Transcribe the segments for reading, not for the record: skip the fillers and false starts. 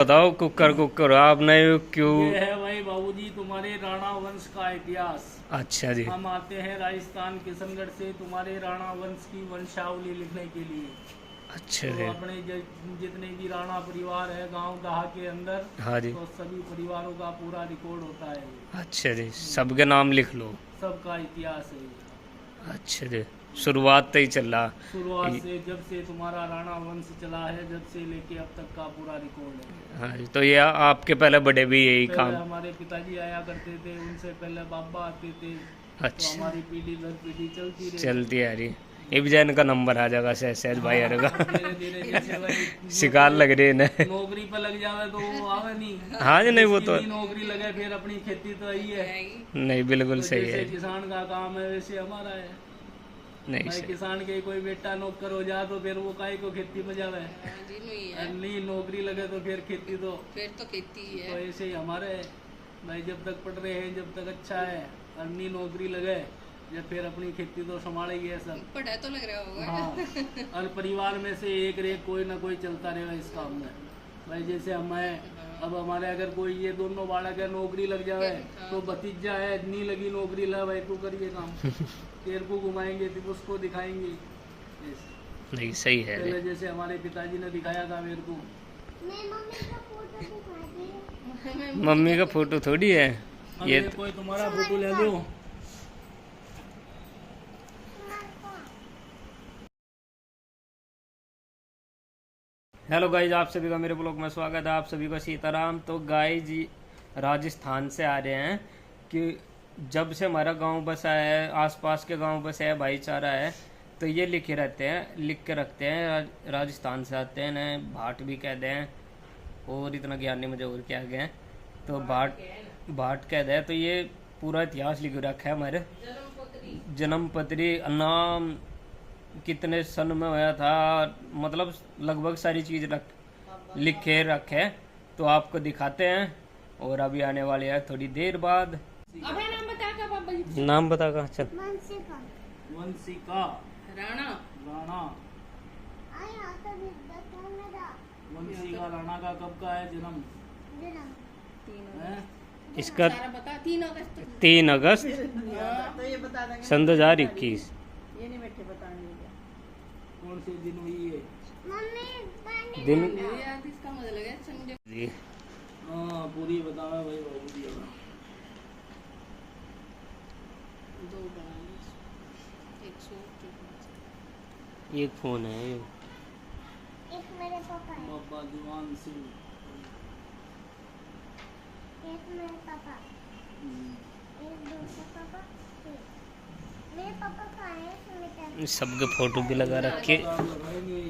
बताओ cooker cooker आपने क्यों? ये है भाई बाबूजी तुम्हारे राणा वंश का इतिहास। अच्छा जी। हम आते हैं राजस्थान किशनगढ़ से तुम्हारे राणा वंश की वंशावली लिखने के लिए। अच्छा तो जी। अपने जितने भी राणा परिवार है गांव दहा के अंदर, हाँ जी। तो सभी परिवारों का पूरा रिकॉर्ड होता है। अच्छा जी, सबके नाम लिख लो। सबका इतिहास है ये। अच्छा जी, शुरुआत तो ही चल रहा। शुरुआत से जब से तुम्हारा राणा वंश चला है, जब से लेके अब तक का पूरा रिकॉर्ड है। हाँ जी, तो ये आपके पहले बड़े भी यही पहले काम? हमारे पिताजी आया करते थे, उनसे पहले बाबा आते थे। तो अच्छा, हमारी पीढ़ी दर पीढ़ी चलती रही। चलती आ रही। इब्जैन का नंबर आ जाएगा सहज भाई का। धीरे धीरे जैसे भाई शिकार लग रही है ना। नौकरी पर लग जावे तो वो आवे नहीं। हाँ जी, नहीं वो तो जिसकी नौकरी लगे फिर अपनी खेती तो यही है। नहीं, बिल्कुल तो सही जैसे है। किसान का काम है वैसे हमारा है। नहीं भाई सही। किसान के कोई बेटा नौकर हो जाए तो फिर वो काहे को खेती में जावे। नहीं नौकरी लगे तो फिर खेती तो खेती है। तो ऐसे ही हमारे भाई जब तक पढ़ रहे हैं, जब तक अच्छा है, अन्नी नौकरी लगे, जब फिर अपनी खेती तो संभालेगी है सब। पढ़ा तो लग रहा होगा। हाँ, और परिवार में से एक रेख कोई ना कोई चलता रहेगा इस काम में। भाई जैसे हमें अब हमारे अगर कोई ये दोनों बालक है नौकरी लग जाए, तो भतीजा है नहीं लगी नौकरी, ला भाई तू करिए काम। तेरे को घुमाएंगे तो उसको दिखाएंगे। नहीं सही है। पहले जैसे हमारे पिताजी ने दिखाया था मेरे को। मम्मी का फोटो थोड़ी है ये। कोई तुम्हारा फोटो ले लो। हेलो गाइज, आप सभी का मेरे ब्लॉग में स्वागत है। आप सभी को सीताराम। तो गाइज राजस्थान से आ रहे हैं कि जब से हमारा गांव बसा है, आसपास के गांव बसे है, भाईचारा है, तो ये लिखे रहते हैं, लिख के रखते हैं। राजस्थान से आते हैं, न भाट भी कहते हैं, और इतना ज्ञान नहीं मुझे और क्या गए, तो भाट भाट कहते हैं। तो ये पूरा इतिहास लिख रखा है हमारे जन्मपत्री, नाम कितने सन में होया था, मतलब लगभग सारी चीज लिखे रखे। तो आपको दिखाते हैं, और अभी आने वाले हैं थोड़ी देर बाद। अबे नाम बता का बाबा जी। नाम बता का चल। वंशिका राणा राणा। वंशिका राणा का कब का है जन्म? इसका सारा बता। 3 अगस्त 3 अगस्त तो ये बता देंगे सन 2021। ये नहीं बैठे बताएंगे क्या कौन से दिन हुई है? दिन यार इसका मजा लगे संडे। जी। हाँ पूरी बतावे भाई बाबूजी। दो बनाए 100 ये फोन है ये। एक मेरे पापा है, बाबा दीवान सिंह। एक मेरे पापा, एक दूसरे पापा, एक मेरे पापा का है सुमिता। सबके फोटो भी लगा रखे। अब लगाएंगे,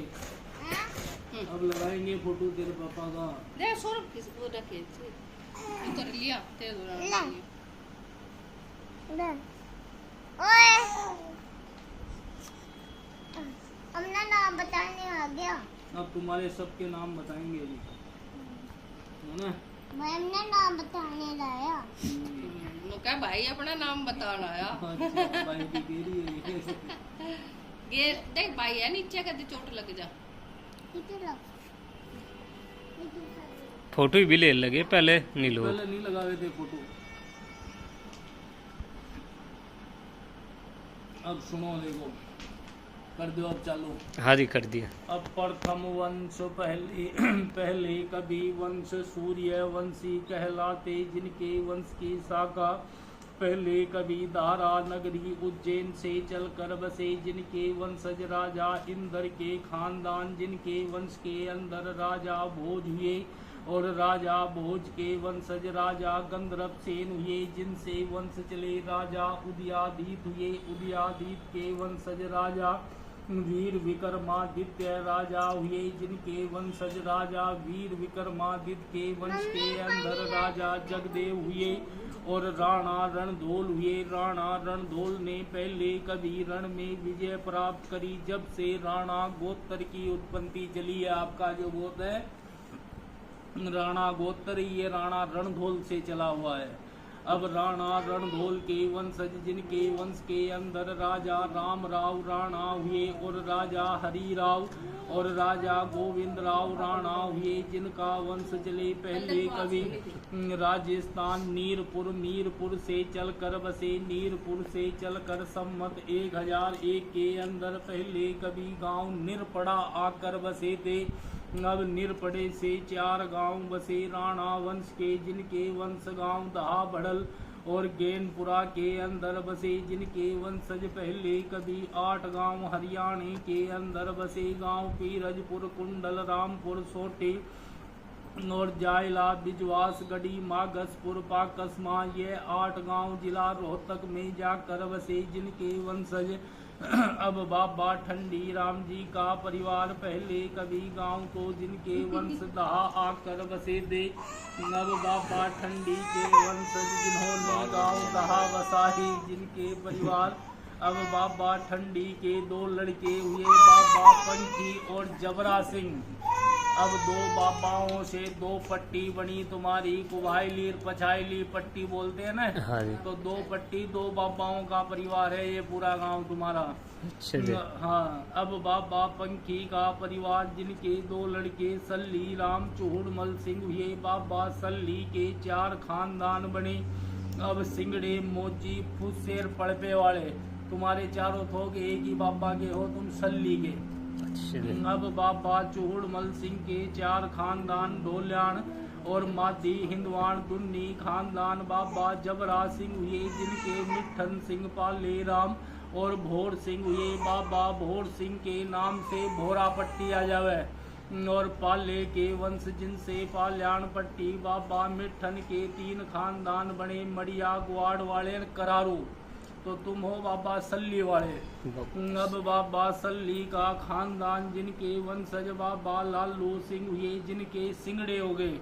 अब लगाएंगे फोटो तेरे पापा का। दे 100 किस को रखे थे कर लिया तेरे दौरान ले ओए हमने नाम बताने आ गया। अब तुम्हारे सबके नाम बताएंगे अभी, है ना? मैम ने नाम बताने लाया। क्या भाई अपना नाम बताना आया। अच्छा, भाई की देरी है। ये देख भाई है नीचे कदे चोट लग जा। कितने फोटो भी ले लगे पहले नहीं लो। पहले नहीं लगाए थे फोटो। अब सुनो, देखो कर दो अब चालू। हाँ जी, कर दिया। अब प्रथम वंश पहले पहले कभी वंश सूर्य वंशी कहलाते, जिनके वंश की शाखा पहले कभी दारा नगरी उज्जैन से चलकर बसे, जिनके वंशज राजा इंद्र के खानदान, जिनके वंश के अंदर राजा भोज हुए, और राजा भोज के वंशज राजा गंधर्व सेन हुए, जिनसे वंश चले राजा उदयादित्य हुए, उदयादित्य के वंशज राजा वीर विक्रमादित्य राजा हुए, जिनके वंशज राजा वीर विक्रमादित्य के वंश के अंदर राजा जगदेव हुए, और राणा रणधोल हुए। राणा रणधोल ने पहले कभी रण में विजय प्राप्त करी। जब से राणा गोत्र की उत्पत्ति चली है, आपका जो गोत्र है राणा गोत्र, ये राणा रणधोल से चला हुआ है। अब राणा रणधोल के वंशज जिनके वंश के अंदर राजा राम राव राणा हुए और राजा हरि राव और राजा गोविंद राव राणा हुए, जिनका वंश चले पहले कभी राजस्थान मीरपुर से चलकर बसे। मीरपुर से चलकर सम्मत 1001 के अंदर पहले कभी गांव निरपड़ा आकर बसे थे। अब निरपड़े से 4 गांव बसे राणा वंश के, जिनके वंश गांव दहा बढ़ल और गेनपुरा के अंदर बसे, जिनके वंशज पहले कभी 8 गांव हरियाणा के अंदर बसे। गांव पीरजपुर, कुंडल, रामपुर, सोटे और जायला, बिजवास, गढ़ी, मागसपुर, पाकसमा, ये 8 गांव जिला रोहतक में जाकर बसे, जिनके वंशज अब बाबा ठंडी राम जी का परिवार पहले कभी गांव को, जिनके वंश दहा आकर बसे थे। अब बाबा ठंडी के वंशज जिन्होंने गांव दहा बसा ही, जिनके परिवार अब बाबा ठंडी के 2 लड़के हुए, बाबा पंखी और जबरा सिंह। अब 2 बाबाओं से 2 पट्टी बनी तुम्हारी, कुभाईली पछाईली पट्टी बोलते हैं ना। हाँ जी। तो 2 पट्टी 2 बाबाओं का परिवार है ये पूरा गांव तुम्हारा। अच्छा जी। हाँ, अब बाबा पंखी का परिवार, जिनके 2 लड़के सल्ली राम चूड़मल सिंह हुए, बाबा सल्ली के 4 खानदान बने। अब सिंगड़े, मोजी, फुसेर, पड़पे वाले तुम्हारे चारों थोक एक ही बाबा के हो तुम, सल्ली के। अब बाबा चूड़मल सिंह के 4 खानदान, ढोल्यान और मादी, हिंदवान, दुन्नी खानदान। बाबा जबरा सिंह हुए, जिनके मिठन सिंह, पाले राम और भोर सिंह हुए। बाबा भोर सिंह के नाम से भोरा पट्टी आ जावे और पाले के वंश जिनसे पाल्याण पट्टी। बाबा मिठन के 3 खानदान बने, मड़िया, ग्वाड़ वाले, करारू। तो तुम हो बाबा सल्ली वाले। अब बाबा सल्ली का खानदान, जिनके वंशज बाबा लालू सिंह हुए, जिनके सिंगड़े हो गए,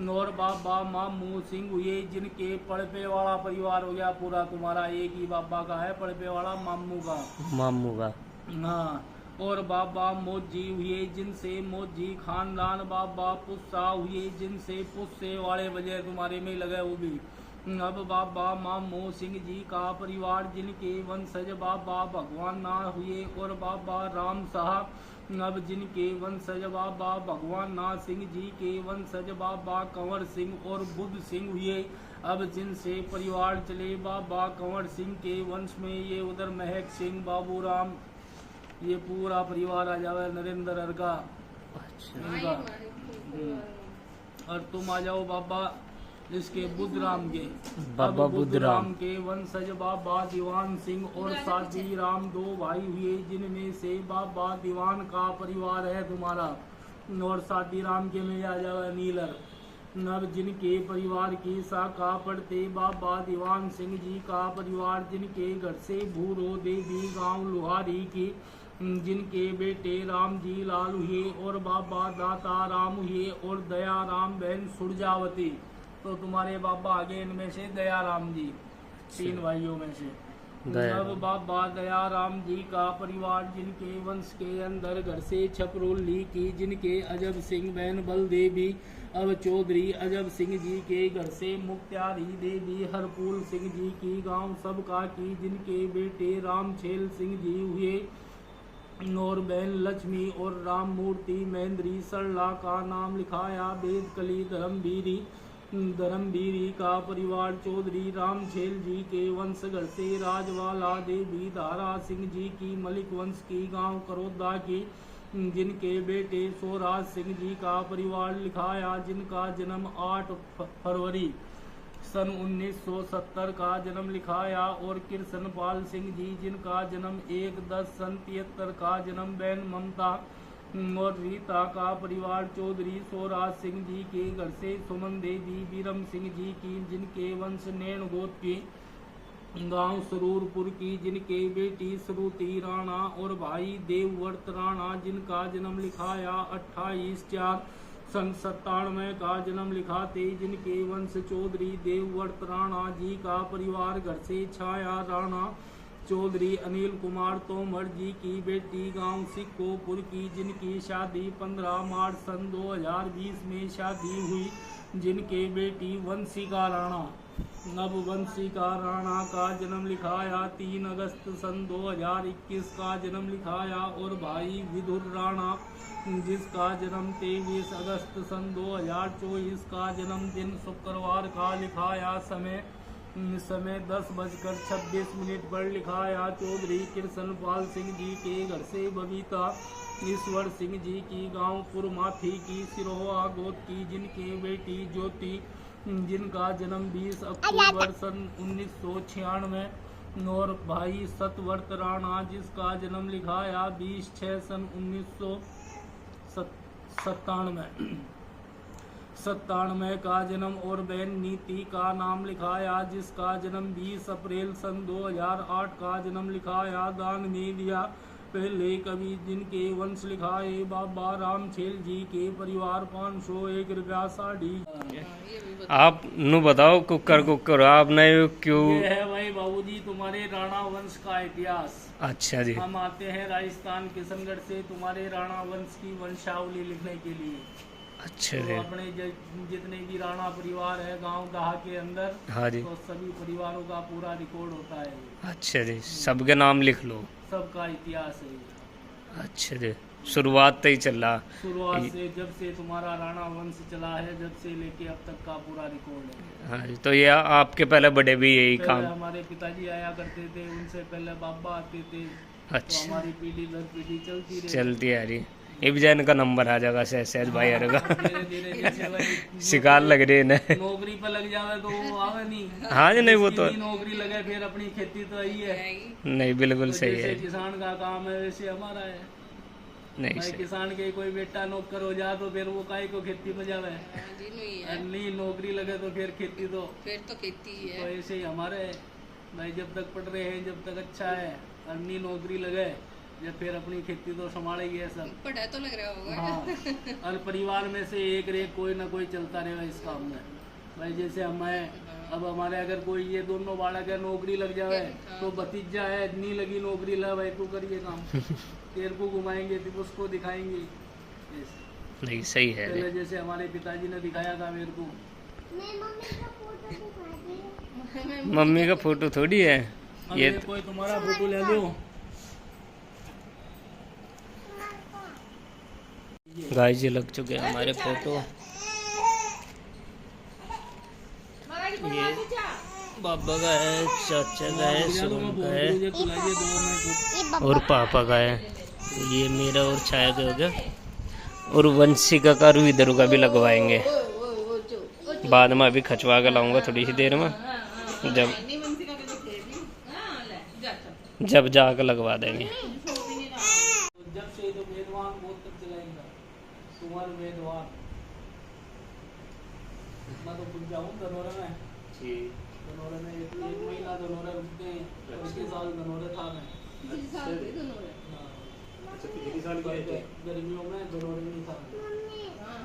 और बाबा मामू सिंह हुए, जिनके पड़पे वाला परिवार हो गया पूरा तुम्हारा, एक ही बाबा का है पड़पे वाला, मामू का। हाँ, और बाबा मोजी हुए, जिनसे मोजी खानदान। बाबा पुस्सा हुए, जिनसे पुस्से वाले वजह तुम्हारे में लगे वो भी। अब बाबा मामू सिंह जी का परिवार, जिनके वंशज बाबा भगवान नाथ हुए और बाबा राम साहब। अब जिनके वंशज बाबा भगवान नाथ सिंह जी के वंशज बाबा कंवर सिंह और बुद्ध सिंह हुए। अब जिनसे परिवार चले बाबा कंवर सिंह के वंश में, ये उधर महक सिंह, बाबू राम, ये पूरा परिवार आ जावे, नरेंद्र हर का। और तुम आ जाओ बाबा इसके बुद्धराम के, बाबा बुद्धराम के वंशज बाबा दीवान सिंह और सादी राम 2 भाई हुए, जिनमें से बाबा दीवान का परिवार है तुम्हारा और सादी राम के में आ जाओ नीलर। नब जिनके परिवार की शाखा पड़ते बाबा दीवान सिंह जी का परिवार, जिनके घर से भूरो देवी गांव लुहारी की, जिनके बेटे राम जी लाल हुए और बाबा दाता राम हुए और दया राम बहन सुरजावती। तो तुम्हारे बाबा आगे इनमें से दयाराम जी, 3 भाइयों में से। अब बाबा दयाराम जी का परिवार, जिनके वंश के अंदर घर से छपरोली की, जिनके अजब सिंह बहन बलदेवी। अब चौधरी अजब सिंह जी के घर से मुक्त्यारी देवी हरपूल सिंह जी की गांव सबका की, जिनके बेटे रामछेल सिंह जी हुए और बहन लक्ष्मी और राम मूर्ति महेंद्री सरला का नाम लिखाया। बेदकली धर्मवीरी का परिवार चौधरी रामछेल जी के वंश घर से राजवाला देवी धारा सिंह जी की मलिक वंश की गांव करोदा की, जिनके बेटे स्वराज सिंह जी का परिवार लिखाया, जिनका जन्म 8 फरवरी सन 1970 का जन्म लिखाया। और कृष्णपाल सिंह जी, जिनका जन्म 1/10 सन 73 का जन्म, बहन ममता और रीता का परिवार चौधरी स्वराज सिंह जी के घर से सुमन देवी बीरम सिंह जी की, जिनके वंश नैन गोत की गांव सरूरपुर की, जिनके बेटी श्रुति राणा और भाई देवव्रत राणा, जिनका जन्म लिखाया 28/4 सन 97 का जन्म लिखाते, जिनके वंश चौधरी देवव्रत राणा जी का परिवार घर से छाया राणा चौधरी अनिल कुमार तोमर जी की बेटी गांव सिक्कोपुर की, जिनकी शादी 15 मार्च सन 2020 में शादी हुई, जिनके बेटी वंशिका राणा नववंशी का राणा का जन्म लिखाया 3 अगस्त सन 2021 का जन्म लिखाया। और भाई विदुर राणा जिसका जन्म 23 अगस्त सन 2024 का जन्मदिन शुक्रवार का लिखाया। समय 10:26 पर लिखाया। चौधरी कृष्ण पाल सिंह जी के घर से बबीता ईश्वर सिंह जी की गांव पुरमाथी की सिरोहा गोद की, जिनकी बेटी ज्योति जिनका जन्म 20 अक्टूबर सन 1996। और भाई सतवर्त राणा जिसका जन्म लिखाया 20/6 सन 1997 का जन्म। और बहन नीति का नाम लिखाया जिसका जन्म 20 अप्रैल सन 2008 का जन्म लिखाया। दान में दिया पहले कवि जिनके वंश लिखाए बाबा रामछेल जी के परिवार 501 रुपया साड़ी। ये भी आप नु बताओ कुकर आपने क्यों? ये है भाई बाबूजी तुम्हारे राणा वंश का इतिहास। अच्छा जी। हम आते हैं राजस्थान किशनगढ़ से तुम्हारे राणा वंश की वंशावली लिखने के लिए। अच्छा तो जी। अपने जितने भी राणा परिवार है गांव दहा के अंदर, हाँ जी। तो सभी परिवारों का पूरा रिकॉर्ड होता है। अच्छा जी, सबके नाम लिख लो। सबका इतिहास है। अच्छा जी, शुरुआत से ही चल रहा। शुरुआत से जब से तुम्हारा राणा वंश चला है, जब से लेके अब तक का पूरा रिकॉर्ड है। हाँ जी, तो ये आपके पहले बड़े भी यही पहले काम? हमारे पिताजी आया करते थे, उनसे पहले बाबा आते थे। तो अच्छा, हमारी पीढ़ी दर पीढ़ी चलती रही। चलती आ रही। इब्जैन का नंबर आ जाएगा सहज भाई का। धीरे धीरे जैसे भाई शिकार लग रही है ना। नौकरी पर लग जावे तो वो आवे नहीं। हाँ जी, नहीं वो तो जिसकी नौकरी लगे फिर अपनी खेती तो यही है। नहीं, बिल्कुल तो सही जैसे है। किसान का काम है वैसे हमारा है। नहीं भाई सही। किसान के कोई बेटा नौकर हो जा तो फिर वो काहे को खेती में जावे। जी नहीं है, नहीं नौकरी लगे तो फिर खेती तो फिर तो खेती ही तो है। ऐसे ही हमारे है। भाई जब तक पढ़ रहे हैं, जब तक अच्छा है, अन्नी नौकरी लगे, जब फिर अपनी खेती तो संभालेगी है सब। पढ़ा तो लग रहा होगा। हाँ, और परिवार में से एक रे कोई ना कोई चलता रहेगा इस काम में। भाई जैसे हमें अब हमारे अगर कोई ये दोनों बालक है नौकरी लग जाए तो भतीजा है नहीं लगी नौकरी ला भाई तू करिए काम। तेरे को घुमाएंगे तो उसको दिखाएंगे। नहीं सही है। पहले जैसे हमारे पिताजी ने दिखाया था मेरे को। मैं मम्मी का फोटो दिखा दी। मम्मी का फोटो थोड़ी है ये। अरे कोई तुम्हारा फोटो ले लो। गाय जी लग चुके हैं हमारे फोटो। ये बाबा का है, चाचा का है, सुमन का है और पापा का है। ये मेरा और छाया का हो गया। और वंशिका का रुईदर का भी लगवाएंगे बाद में। अभी खचवा के लाऊंगा थोड़ी सी देर में, जब जाकर लगवा देंगे। जब से तो वेदवान बहुत तक चलाएगा तुम्हारे वेदवान। मैं तो कुछ जाऊँ धनौरे में। धनौरे में एक महीना धनौरे रुकते हैं। पिछले साल धनौरे था मैं। गर्मियों में धनौरे नहीं था।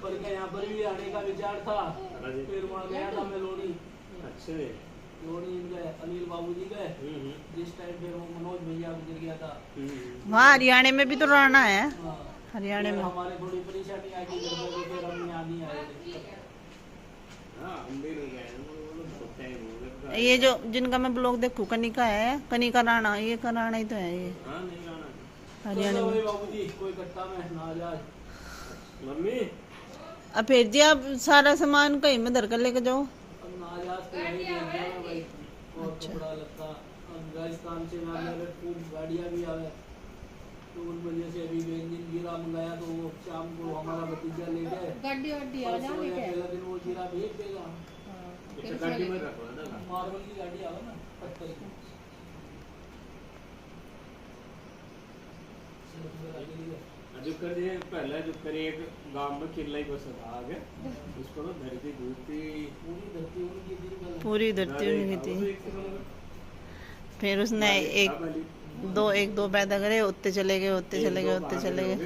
पर क्या यहाँ पर भी आने का विचार था। फिर वहाँ गया था मैं लोनी। लोनी गए अनिल बाबूजी गए। जिस टाइम पे वो मनोज भैया गुजर गया था। वहाँ हरियाणा में भी तो रहना है। हाँ, हरियाणा में हमारे थोड़ी परेशानी आ गई घर में, फिर हम यहाँ नहीं आए थे। ये जो जिनका मैं ब्लॉग देखूं कनिका है, कनिका राणा, ये का राणा ही तो है ये हरियाणा चलो में। भाई बाबूजी कोई कट्टा में ना जाए। मम्मी अब फिर जी आप सारा सामान कहीं में धर कर लेके जाओ। अब नाजाज तो यही ले जाना भाई। और कपड़ा लगता अब राजस्थान से मेरे खूब गाड़ियाँ भी आवे। तो उन वजह से अभी बेंजीन गिरा मंगाया तो वो शाम को हमारा भतीजा ले गए। गाड़ी वाड़ी आ परसों जाने या के। पहला दिन वो गिरा भेज देगा। फिर गाड़ी में उसमें- रखवा ना। मार्बल की गाड़ी आवे ना पत्थर की। जो करिए पहले जो करिए एक गांव में किला ही बस था आगे उसको ना धरती धूपती पूरी धरती उनकी थी कल। पूरी धरती उनकी थी। फिर उसने एक दो पैदा करे, उतने चले गए, उतने चले गए, उतने चले गए।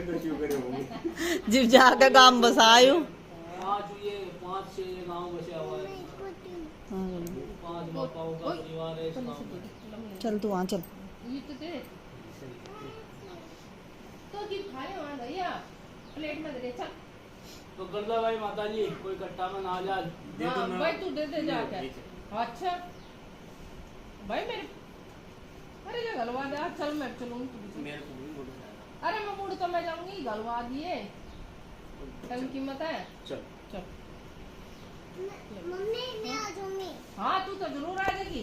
जब जाके गांव बसायो। पाँच छह गाँव बचा हुआ है। 5 बापाओं का परिवार है इस गाँव में। चल तू वहाँ चल। ये तो दे। तो कि खाए वहाँ भैया प्लेट में दे चल। तो गर्दा भाई माता जी कोई कट्टा में ना जा। हाँ, भाई तू दे दे जाके। अच्छा भाई मेरे अरे जो गलवा दे आज चल मैं चलूंगी मेरे को भी मुड़ जाएगा। अरे मैं मुड़ तो मैं जाऊंगी गलवा दिए कल कीमत है चल चल मम्मी मैं आ जाऊंगी। हाँ तू तो जरूर आ जाएगी